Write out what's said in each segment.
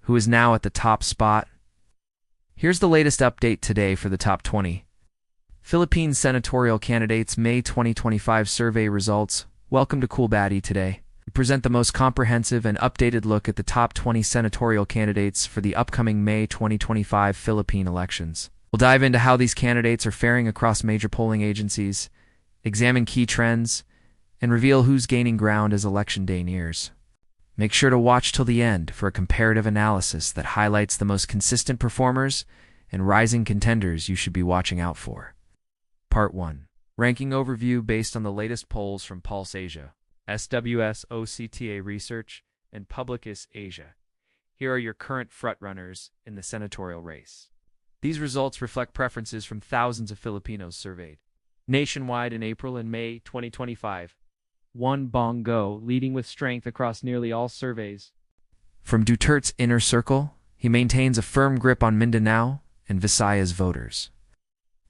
who is now at the top spot. Here's the latest update today for the top 20. Philippine Senatorial candidates May 2025 survey results. Welcome to Cool Baddie today. We present the most comprehensive and updated look at the top 20 senatorial candidates for the upcoming May 2025 Philippine elections. We'll dive into how these candidates are faring across major polling agencies, examine key trends, and reveal who's gaining ground as election day nears. Make sure to watch till the end for a comparative analysis that highlights the most consistent performers and rising contenders you should be watching out for. Part 1. Ranking overview based on the latest polls from Pulse Asia, SWS OCTA Research, and Publicis Asia. Here are your current frontrunners in the senatorial race. These results reflect preferences from thousands of Filipinos surveyed nationwide in April and May 2025. 1. Bongo, leading with strength across nearly all surveys. From Duterte's inner circle, he maintains a firm grip on Mindanao and Visayas voters.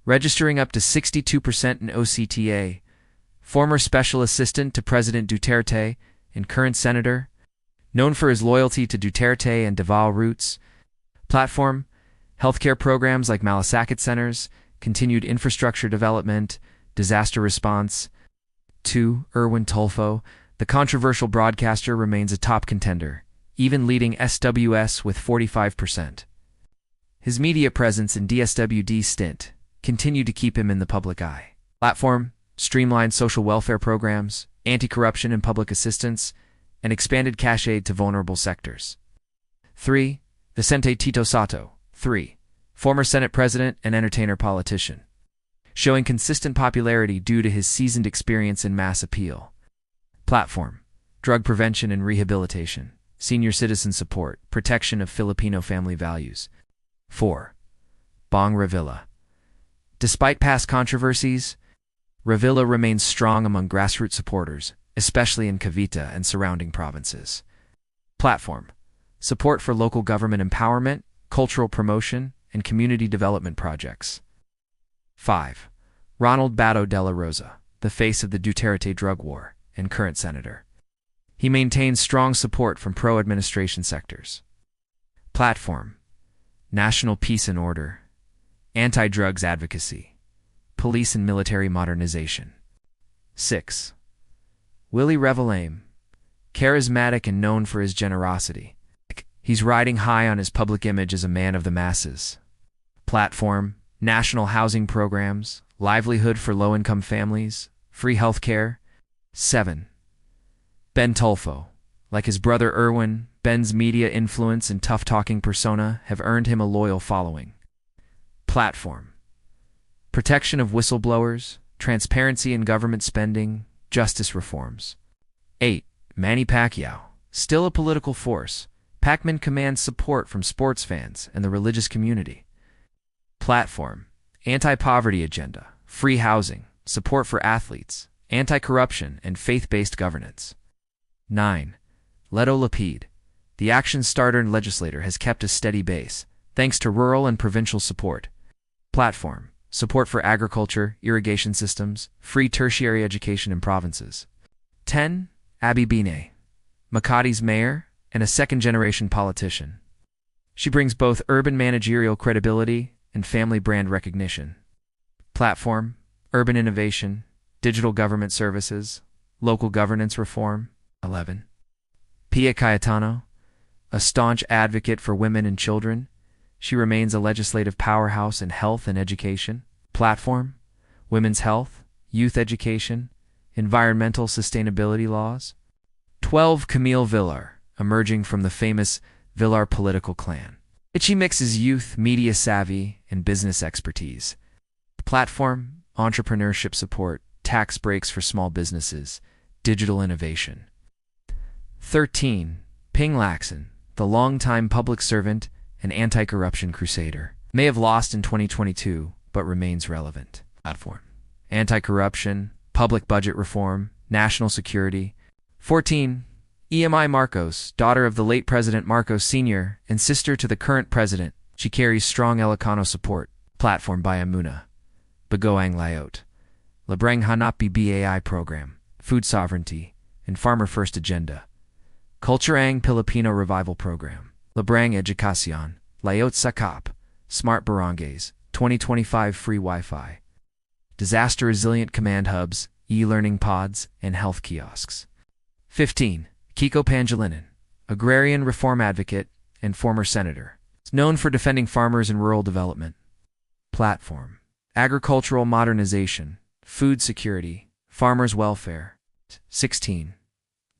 Registering up to 62% in OCTA, former special assistant to President Duterte and current senator, known for his loyalty to Duterte and Davao roots, platform, healthcare programs like Malasakit centers, continued infrastructure development, disaster response. 2. Erwin Tulfo, the controversial broadcaster, remains a top contender, even leading SWS with 45%. His media presence and DSWD stint continue to keep him in the public eye. Platform, streamlined social welfare programs, anti-corruption and public assistance, and expanded cash aid to vulnerable sectors. 3. Vicente Tito Sotto, 3. Former Senate President and entertainer politician, showing consistent popularity due to his seasoned experience in mass appeal. Platform, drug prevention and rehabilitation, senior citizen support, protection of Filipino family values. 4. Bong Revilla. Despite past controversies, Revilla remains strong among grassroots supporters, especially in Cavite and surrounding provinces. Platform, support for local government empowerment, cultural promotion, and community development projects. 5. Ronald Bato de la Rosa, the face of the Duterte drug war and current senator. He maintains strong support from pro-administration sectors. Platform, national peace and order, anti-drugs advocacy, police and military modernization. 6. Willie Revillame, charismatic and known for his generosity. He's riding high on his public image as a man of the masses. Platform, national housing programs, livelihood for low-income families, free health care. 7. Ben Tulfo. Like his brother Erwin, Ben's media influence and tough-talking persona have earned him a loyal following. Platform, protection of whistleblowers, transparency in government spending, justice reforms. 8. Manny Pacquiao. Still a political force, Pacman commands support from sports fans and the religious community. Platform, anti-poverty agenda, free housing, support for athletes, anti-corruption, and faith-based governance. 9. Leto Lapid. The action starter and legislator has kept a steady base, thanks to rural and provincial support. Platform, support for agriculture, irrigation systems, free tertiary education in provinces. 10. Abby Binay. Makati's mayor and a second-generation politician. She brings both urban managerial credibility and family brand recognition. Platform, urban innovation, digital government services, local governance reform. 11. Pia Cayetano, a staunch advocate for women and children. She remains a legislative powerhouse in health and education. Platform, women's health, youth education, environmental sustainability laws. 12. Camille Villar, emerging from the famous Villar political clan. She mixes youth, media savvy, and business expertise. Platform, entrepreneurship support, tax breaks for small businesses, digital innovation. 13. Ping Lacson, the longtime public servant and anti-corruption crusader. May have lost in 2022, but remains relevant. Platform, anti-corruption, public budget reform, national security. 14. EMI Marcos, daughter of the late President Marcos Sr. and sister to the current president. She carries strong Ilocano support. Platform by Amuna, Bagoang Layout, Labrang Hanapi BAI program, food sovereignty, and farmer first agenda. Culturang Filipino revival program. Librang Educacion, Layout Sakap, Smart Barangays, 2025 free Wi-Fi. Disaster resilient command hubs, e-learning pods, and health kiosks. 15. Kiko Pangilinan, agrarian reform advocate and former senator. Known for defending farmers and rural development. Platform: agricultural modernization, food security, farmers' welfare. 16.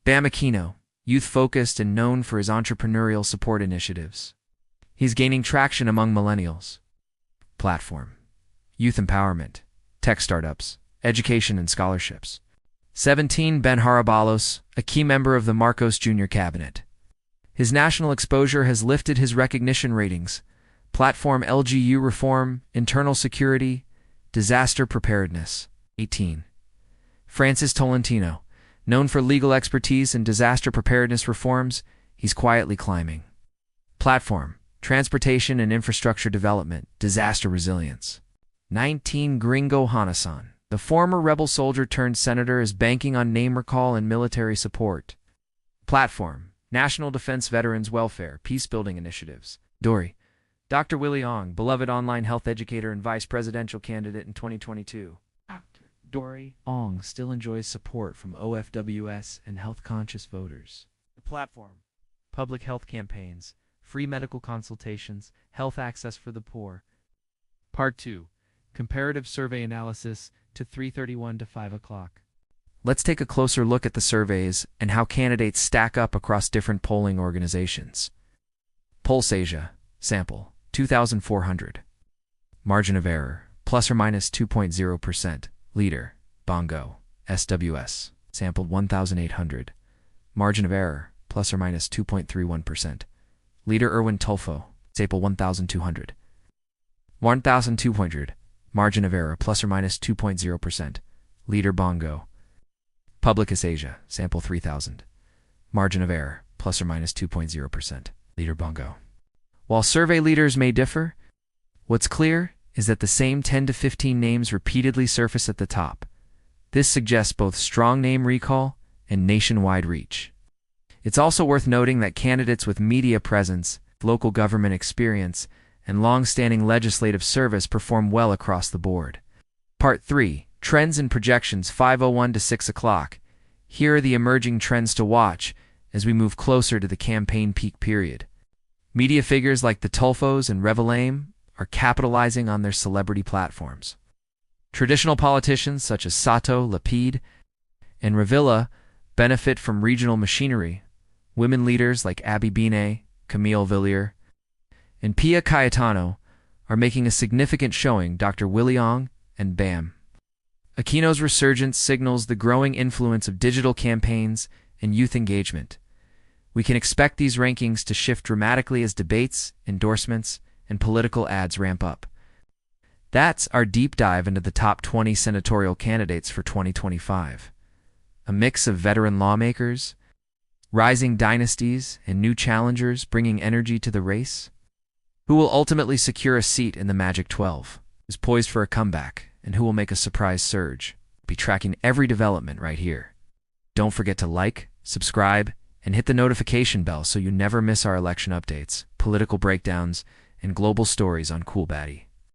Bam Aquino, youth-focused and known for his entrepreneurial support initiatives. He's gaining traction among millennials. Platform: youth empowerment, tech startups, education and scholarships. 17. Ben Harabalos, a key member of the Marcos Jr. cabinet. His national exposure has lifted his recognition ratings. Platform: LGU reform, internal security, disaster preparedness. 18. Francis Tolentino, known for legal expertise and disaster preparedness reforms, he's quietly climbing. Platform: transportation and infrastructure development, disaster resilience. 19. Gringo Hanasan, the former rebel soldier turned senator, is banking on name recall and military support. Platform: national defense veterans welfare, peace-building initiatives. Dory: Dr. Willie Ong, beloved online health educator and vice presidential candidate in 2022. Dr. Dory Ong still enjoys support from OFWS and health-conscious voters. The platform: public health campaigns, free medical consultations, health access for the poor. Part 2. Comparative survey analysis to 3:31 to 5 o'clock. Let's take a closer look at the surveys and how candidates stack up across different polling organizations. Pulse Asia, sample, 2,400. Margin of error, plus or minus 2.0%. Leader, Bongo, SWS, sampled 1,800. Margin of error, plus or minus 2.31%. Leader Erwin Tulfo, sample 1,200. 1,200. Margin of error, plus or minus 2.0%. Leader Bongo. Publicus Asia, sample 3,000. Margin of error, plus or minus 2.0%. Leader Bongo. While survey leaders may differ, what's clear is that the same 10 to 15 names repeatedly surface at the top. This suggests both strong name recall and nationwide reach. It's also worth noting that candidates with media presence, local government experience, and long-standing legislative service perform well across the board. Part 3. Trends and projections 5:01 to 6 o'clock. Here are the emerging trends to watch as we move closer to the campaign peak period. Media figures like the Tulfos and Revelame are capitalizing on their celebrity platforms. Traditional politicians such as Sato, Lapid, and Revilla benefit from regional machinery. Women leaders like Abby Binay, Camille Villiers, and Pia Cayetano are making a significant showing. Dr. Willie Ong and Bam Aquino's resurgence signals the growing influence of digital campaigns and youth engagement. We can expect these rankings to shift dramatically as debates, endorsements, and political ads ramp up. That's our deep dive into the top 20 senatorial candidates for 2025. A mix of veteran lawmakers, rising dynasties, and new challengers bringing energy to the race. Who will ultimately secure a seat in the Magic 12? Is poised for a comeback, and who will make a surprise surge? Be tracking every development right here. Don't forget to like, subscribe, and hit the notification bell so you never miss our election updates, political breakdowns, and global stories on Cool Baddie.